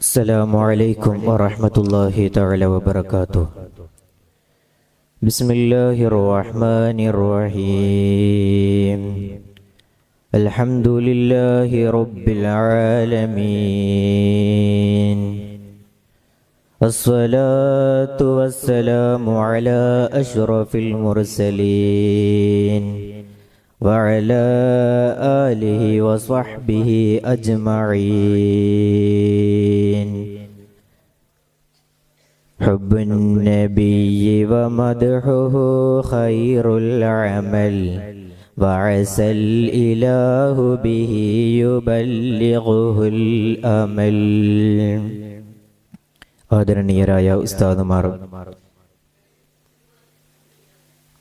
السلام عليكم ورحمة الله تعالى وبركاته. بسم الله الرحمن الرحيم. الحمد لله رب العالمين. الصلاة والسلام على أشرف المرسلين وعلى آله وصحبه أجمعين. حب النبي ومدحه خير العمل وعسى الإله به يبلغه الأمل. ആദരണീയരായ ഉസ്താദുമാർ,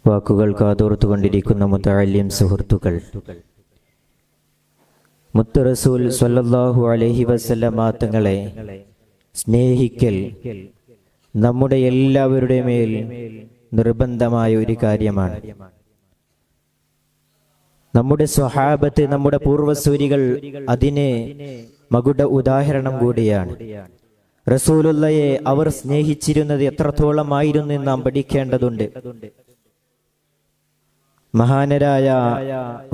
വാക്കുകൾ കാതോർത്തുകൊണ്ടിരിക്കുന്ന മുതഅല്ലിം സുഹൃത്തുക്കൾ, മുത്ത് റസൂൽ സ്വല്ലല്ലാഹു അലൈഹി വസല്ലമ തങ്ങളെ സ്നേഹിക്കൽ നമ്മുടെ എല്ലാവരുടെ മേൽ നിർബന്ധമായ ഒരു കാര്യമാണ്. നമ്മുടെ സ്വഹാബത്ത്, നമ്മുടെ പൂർവസൂരികൾ അതിന് മകുട ഉദാഹരണം കൂടിയാണ്. റസൂലുള്ളയെ അവർ സ്നേഹിച്ചിരുന്നത് എത്രത്തോളമായിരുന്നു എന്ന് നാം പഠിക്കേണ്ടതുണ്ട്. മഹാനരായ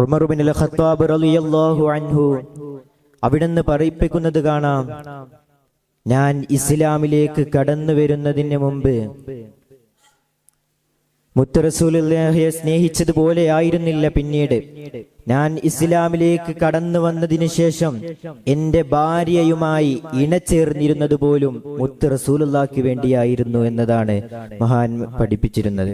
ഉമർ ഇബ്നുൽ ഖത്താബ് റളിയല്ലാഹു അൻഹു അവിടുന്ന് പറയിപ്പിക്കുന്നത് കാണാം, ഞാൻ ഇസ്ലാമിലേക്ക് കടന്നു വരുന്നതിന് മുമ്പ് മുത്ത് റസൂലുള്ളാഹിയെ സ്നേഹിച്ചതുപോലെ ആയിരുന്നില്ല. പിന്നീട് ഞാൻ ഇസ്ലാമിലേക്ക് കടന്നു വന്നതിന് ശേഷം എന്റെ ഭാര്യയുമായി ഇണചേർന്നിരുന്നത് പോലും മുത്ത് റസൂലുള്ളാഹിക്ക് വേണ്ടിയായിരുന്നു എന്നതാണ് മഹാൻ പഠിപ്പിച്ചിരുന്നത്.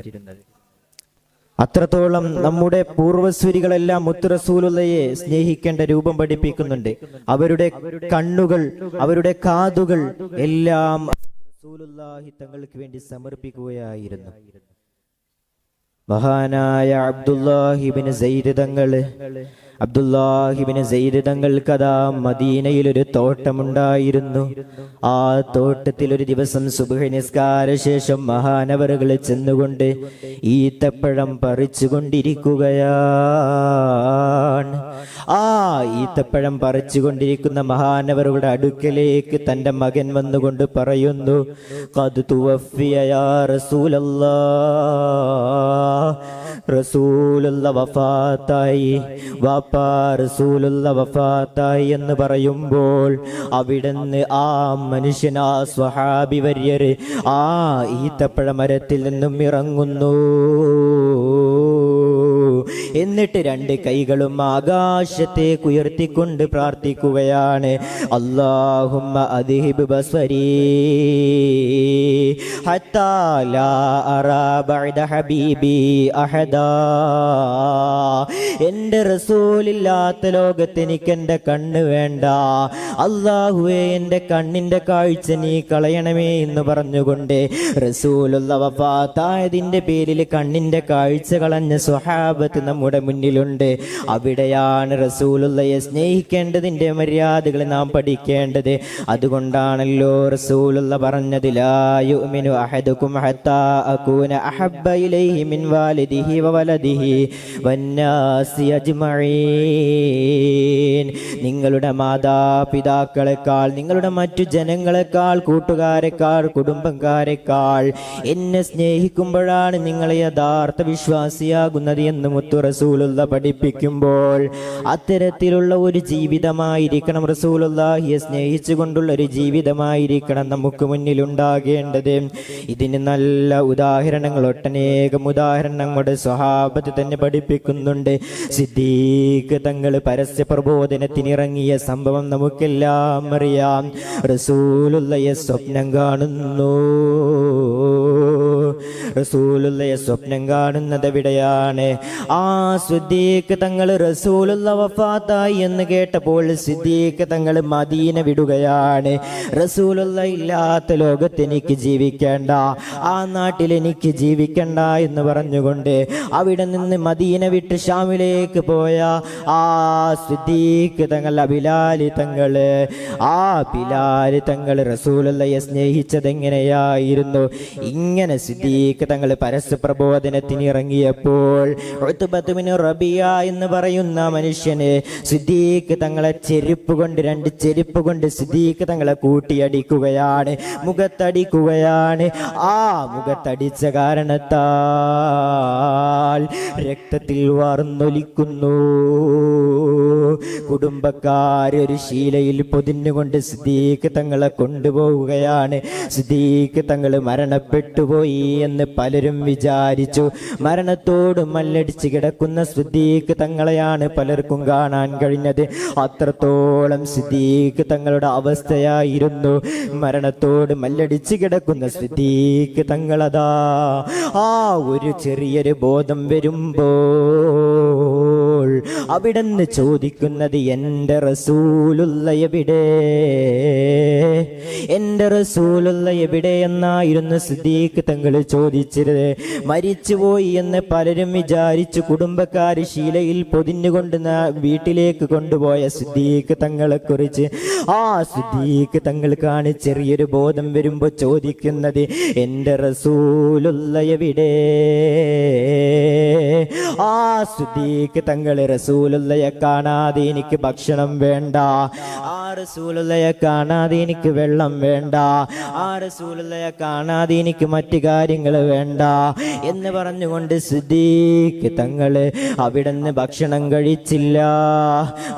അത്രത്തോളം നമ്മുടെ പൂർവസൂരികളെല്ലാം മുത്ത് റസൂലുള്ളാഹിയെ സ്നേഹിക്കേണ്ട രൂപം പഠിപ്പിക്കുന്നുണ്ട്. അവരുടെ കണ്ണുകൾ, അവരുടെ കാതുകൾ എല്ലാം റസൂലുള്ളാഹി തങ്ങൾക്ക് വേണ്ടി സമർപ്പിക്കുകയായിരുന്നു. മഹാനായ അബ്ദുല്ലാഹിബ്നു സെയ്ദ് തങ്ങൾ കഥാ മദീനയിൽ ഒരു തോട്ടമുണ്ടായിരുന്നു. ആ തോട്ടത്തിൽ ഒരു ദിവസം സുബ്ഹ് നിസ്കാര ശേഷം മഹാനവറുകൾ ചെന്നുകൊണ്ട് ഈത്തപ്പഴം പറിച്ചുകൊണ്ടിരിക്കുകയാണ്. ആ ഈത്തപ്പഴം പറിച്ചുകൊണ്ടിരിക്കുന്ന മഹാനവറുകളുടെ അടുക്കലേക്ക് തന്റെ മകൻ വന്നുകൊണ്ട് പറയുന്നു, ഖദ് തുവഫിയ യാ റസൂലല്ലാഹ്, റസൂലുള്ള വഫാത്തായി, വാപ്പാ റസൂലുള്ള വഫാത്തായി എന്ന് പറയുമ്പോൾ അവിടുന്ന് ആ മനുഷ്യൻ, ആ സ്വഹാബി വര്യർ ആ ഈത്തപ്പഴ മരത്തിൽ നിന്നും ഇറങ്ങുന്നു. എന്നിട്ട് രണ്ട് കൈകളും ആകാശത്തേക്ക് ഉയർത്തിക്കൊണ്ട് പ്രാർത്ഥിക്കുകയാണ്, അല്ലാഹുമ്മ അദ്ഹിബ് ബസ്വരീ ഹത്താ ലാ അറാ ബഅദ ഹബീബി അഹദാ. എന്റെ റസൂലില്ലാത്ത ലോകത്ത് എനിക്ക് എന്റെ കണ്ണ് വേണ്ട. അല്ലാഹുവേ, എന്റെ കണ്ണിന്റെ കാഴ്ച നീ കളയണമേ എന്ന് പറഞ്ഞുകൊണ്ട് റസൂലുള്ള വഫാത്തായതിന്റെ പേരിൽ കണ്ണിന്റെ കാഴ്ച കളഞ്ഞ സ്വഹാബത്ത് നമ്മുടെ മുന്നിലുണ്ട്. അവിടെയാണ് റസൂലുള്ളയെ സ്നേഹിക്കേണ്ടതിന്റെ മര്യാദകൾ നാം പഠിക്കേണ്ടത്. അതുകൊണ്ടാണല്ലോ റസൂലുള്ള പറഞ്ഞത്, ലാ യുഅ്മിനു അഹദുകും ഹത്താ അകൂന അഹബ്ബ ഇലൈഹി മിൻ വാലിദിഹി വവലദിഹി വന്നാസി അജ്മഈൻ. നിങ്ങളുടെ മാതാപിതാക്കളെക്കാൾ, നിങ്ങളുടെ മറ്റു ജനങ്ങളെക്കാൾ, കൂട്ടുകാരെക്കാൾ, കുടുംബക്കാരെക്കാൾ എന്നെ സ്നേഹിക്കുമ്പോഴാണ് നിങ്ങൾ യഥാർത്ഥ വിശ്വാസിയാകുന്നത് എന്ന് മുത്തു റസൂലുള്ള പഠിപ്പിക്കുമ്പോൾ അത്തരത്തിലുള്ള ഒരു ജീവിതമായിരിക്കണം, റസൂലുള്ളാഹിയെ സ്നേഹിച്ചുകൊണ്ടുള്ള ഒരു ജീവിതമായിരിക്കണം നമുക്ക് മുന്നിലുണ്ടാകേണ്ടത്. ഇതിന് നല്ല ഉദാഹരണങ്ങൾ, ഒട്ടനേകം ഉദാഹരണങ്ങളുടെ സ്വഹാബത്ത് തന്നെ പഠിപ്പിക്കുന്നുണ്ട്. സിദ്ദീഖ് തങ്ങൾ പരസ്യ പ്രബോധനത്തിനിറങ്ങിയ സംഭവം നമുക്കെല്ലാം അറിയാം. റസൂലുള്ളാഹിയെ സ്വപ്നം കാണുന്നു. റസൂലുള്ളാഹിയെ സ്വപ്നം കാണുന്നത് എവിടെയാണ്? ആ സിദ്ദീഖ് തങ്ങൾ റസൂലുള്ളാഹി വഫാത്തായി എന്ന് കേട്ടപ്പോൾ സിദ്ദീഖ് തങ്ങൾ മദീന വിടുകയാണ്. റസൂലുള്ളാഹി ഇല്ലാത്ത ലോകത്ത് എനിക്ക് ജീവിക്കേണ്ട, ആ നാട്ടിൽ എനിക്ക് ജീവിക്കണ്ട എന്ന് പറഞ്ഞുകൊണ്ട് അവിടെ നിന്ന് മദീന വിട്ട് ഷാമിലേക്ക് പോയ ആ സിദ്ദീഖ് തങ്ങൾ, ബിലാൽ തങ്ങൾ റസൂലുള്ളാഹിയെ സ്നേഹിച്ചത് എങ്ങനെയായിരുന്നു? ഇങ്ങനെ സിദ്ദീഖ് തങ്ങൾ പരസ്യപ്രബോധനത്തിന് ഇറങ്ങിയപ്പോൾ ഉത്ബത്ത് ബിൻ റബിയ എന്ന് പറയുന്ന മനുഷ്യനെ സിദ്ദീഖ് തങ്ങളെ രണ്ട് ചെരുപ്പ് കൊണ്ട് സിദ്ദീഖ് തങ്ങളെ കൂട്ടിയടിക്കുകയാണ്, മുഖത്തടിക്കുകയാണ്. ആ മുഖത്തടിച്ച കാരണത്താൽ രക്തത്തിൽ വാർന്നൊലിക്കുന്നു. കുടുംബക്കാരൊരു ശീലയിൽ പൊതിഞ്ഞുകൊണ്ട് സിദ്ദീഖ് തങ്ങളെ കൊണ്ടുപോവുകയാണ്. സിദ്ദീഖ് തങ്ങൾ മരണപ്പെട്ടുപോയി എന്ന് പലരും വിചാരിച്ചു. മരണത്തോട് മല്ലടിച്ച് കിടക്കുന്ന സിദ്ദീഖ് തങ്ങളെയാണ് പലർക്കും കാണാൻ കഴിഞ്ഞത്. അത്രത്തോളം സിദ്ദീഖ് തങ്ങളുടെ അവസ്ഥയായിരുന്നു. മരണത്തോട് മല്ലടിച്ച് കിടക്കുന്ന സിദ്ദീഖ് തങ്ങളതാ ആ ഒരു ചെറിയൊരു ബോധം വരുമ്പോൾ അവിടുന്ന് ചോദിക്കുന്നത്, എൻ്റെ റസൂലുള്ള എവിടെ, എൻ്റെ റസൂലുള്ള എവിടെ എന്നായിരുന്നു സിദ്ദീഖ് തങ്ങൾ ചോദിച്ചത്. മരിച്ചുപോയി എന്ന് പലരും വിചാരിച്ചു. കുടുംബക്കാര് ശീലയിൽ പൊതിഞ്ഞുകൊണ്ട് വീട്ടിലേക്ക് കൊണ്ടുപോയ സിദ്ദീഖ് തങ്ങളെ കുറിച്ച് ആ സിദ്ദീഖ് തങ്ങൾക്കാണ് ചെറിയൊരു ബോധം വരുമ്പോ ചോദിക്കുന്നത്, എൻ്റെ റസൂലുള്ള എവിടെ. ആ സിദ്ദീഖ് തങ്ങൾ റസൂലുള്ളയെ കാണാതെ എനിക്ക് ഭക്ഷണം വേണ്ട, ആ റസൂലുള്ളയെ കാണാതെ എനിക്ക് വെള്ളം വേണ്ട, ആ റസൂലുള്ളയെ കാണാതെ എനിക്ക് മറ്റു കാര്യങ്ങൾ വേണ്ട എന്ന് പറഞ്ഞുകൊണ്ട് സിദ്ദീഖ് തങ്ങള് അവിടുന്ന് ഭക്ഷണം കഴിച്ചില്ല,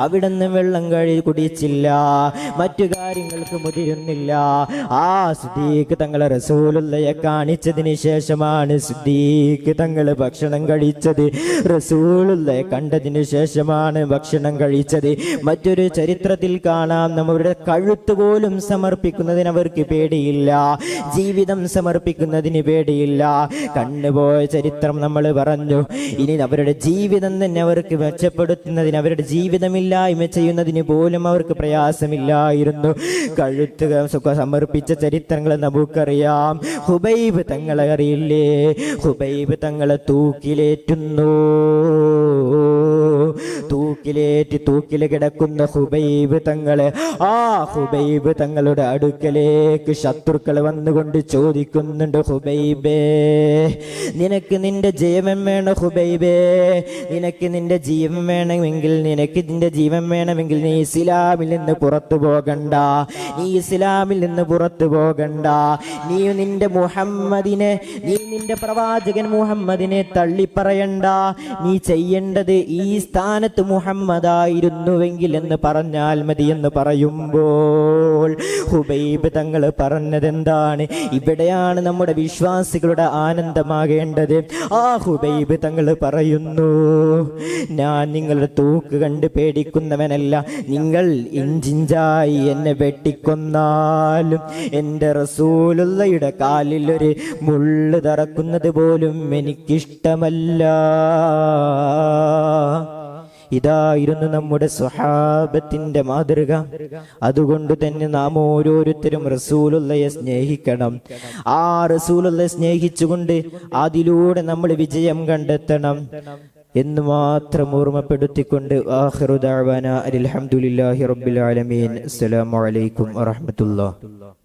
അവിടുന്ന് വെള്ളം കുടിച്ചില്ല, മറ്റു കാര്യങ്ങൾക്ക് മുതിരുന്നില്ല. ആ സിദ്ദീഖ് തങ്ങളെ റസൂലുള്ളയെ കാണിച്ചതിന് ശേഷമാണ് സിദ്ദീഖ് തങ്ങള് ഭക്ഷണം കഴിച്ചത്. റസൂലുള്ളയെ കണ്ടതിന് ശേഷമാണ് ഭക്ഷണം കഴിച്ചത്. മറ്റൊരു ചരിത്രത്തിൽ കാണാം, നമ്മുടെ കഴുത്ത് പോലും സമർപ്പിക്കുന്നതിന് അവർക്ക് പേടിയില്ല, ജീവിതം സമർപ്പിക്കുന്നതിന് പേടിയില്ല. കണ്ണുപോയ ചരിത്രം നമ്മൾ പറഞ്ഞു. ഇനി അവരുടെ ജീവിതം തന്നെ അവർക്ക് മെച്ചപ്പെടുത്തുന്നതിന്, അവരുടെ ജീവിതമില്ലായ്മ ചെയ്യുന്നതിന് പോലും അവർക്ക് പ്രയാസമില്ലായിരുന്നു. കഴുത്ത് സമർപ്പിച്ച ചരിത്രങ്ങൾ നമുക്കറിയാം. ഹുബൈബ് തങ്ങളെ അറിയില്ലേ? ഹുബൈബ് തങ്ങളെ തൂക്കിലേറ്റുന്നു. തൂക്കില് കിടക്കുന്ന ഹുബൈബ് തങ്ങള്, ആ ഹുബൈബ് തങ്ങളുടെ അടുക്കലേക്ക് ശത്രുക്കൾ വന്നുകൊണ്ട് ചോദിക്കുന്നുണ്ട്, ഹുബൈബേ നിനക്ക് നിന്റെ ജീവൻ വേണം, ഹുബൈബേ നിനക്ക് നിന്റെ ജീവൻ വേണമെങ്കിൽ, നിനക്ക് നിന്റെ ജീവൻ വേണമെങ്കിൽ നീ ഇസ്ലാമിൽ നിന്ന് പുറത്തു പോകണ്ട, നീ ഇസ്ലാമിൽ നിന്ന് പുറത്തു പോകണ്ട. നീ നിന്റെ മുഹമ്മദിനെ, നീ നിന്റെ പ്രവാചകൻ മുഹമ്മദിനെ തള്ളിപ്പറയണ്ട. നീ ചെയ്യേണ്ടത് ഈ സ്ഥാനത്ത് മുഹമ്മദായിരുന്നുവെങ്കിൽ എന്ന് പറഞ്ഞാൽ മതി എന്ന് പറയുമ്പോൾ ഹുബൈബ് തങ്ങൾ പറഞ്ഞതെന്താണ്? ഇവിടെയാണ് നമ്മുടെ വിശ്വാസികളുടെ ആനന്ദമാകേണ്ടത്. ആ ഹുബൈബ് തങ്ങൾ പറയുന്നു, ഞാൻ നിങ്ങളുടെ തൂക്ക് കണ്ട് പേടിക്കുന്നവനല്ല. നിങ്ങൾ ഇഞ്ചിഞ്ചായി എന്നെ വെട്ടിക്കൊന്നാലും എൻ്റെ റസൂലുള്ളയുടെ കാലിൽ ഒരു മുള്ള് തറക്കുന്നത് പോലും എനിക്കിഷ്ടമല്ല. ഇതായിരുന്നു നമ്മുടെ സ്വഹാബത്തിന്റെ മാതൃക. അതുകൊണ്ട് തന്നെ നാം ഓരോരുത്തരും റസൂലുള്ളയെ സ്നേഹിക്കണം. ആ റസൂലുള്ളയെ സ്നേഹിച്ചുകൊണ്ട് അതിലൂടെ നമ്മൾ വിജയം കണ്ടെത്തണം എന്ന് മാത്രം ഓർമ്മപ്പെടുത്തിക്കൊണ്ട് ആഖിറു ദഅ്വാനാ അൽഹംദുലില്ലാഹി റബ്ബിൽ ആലമീൻ. അസ്സലാമു അലൈക്കും വറഹ്മത്തുള്ളാഹി.